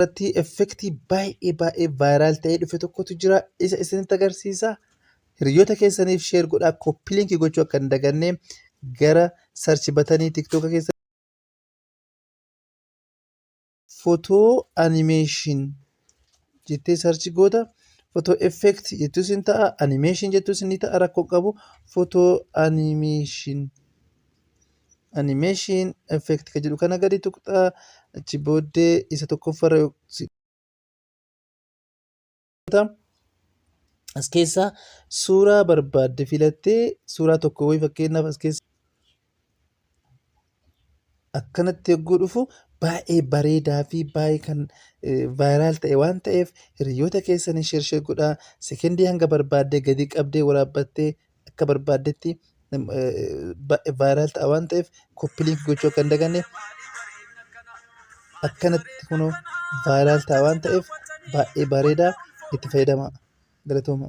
irratti effektii baay'ee vaayiraal ta'ee dhufe tokkotu jira. Isa isinitti agarsiisa. Hiriyoota keessaniif sheer godhaa. Koppii liinkii gochuu akka hin dagannee gara sarchi batanii tiktooka keessa footoo animeeshin jettee sarchi goota. Footoo effektii jettus ni ta'a. Animeeshin jettus ni ta'a. Rakkoo qabu. Footoo animeeshin effektii kan jedhu kana gadi tuqxaa. Achi booddee isa tokkoffarra as keessaa suuraa barbaadde filattee suuraa tokko wayii fakkeenyaaf as keessa akkanatti yogguu dhufu baay'ee bareedaa fi baay'ee kan vaayiraal ta'e waan ta'eef hiriyoota keessanii sheer godhaa. Sekendii hanga barbaaddee gadi qabdee waraabbattee akka barbaaddetti vaayiraal ta'a waan ta'eef koppii liinkii gochuu akka hin daganne akkanatti kunoo vaayiraal ta'a waan ta'eef baay'ee bareedaa itti fayyadamaa. Galatooma.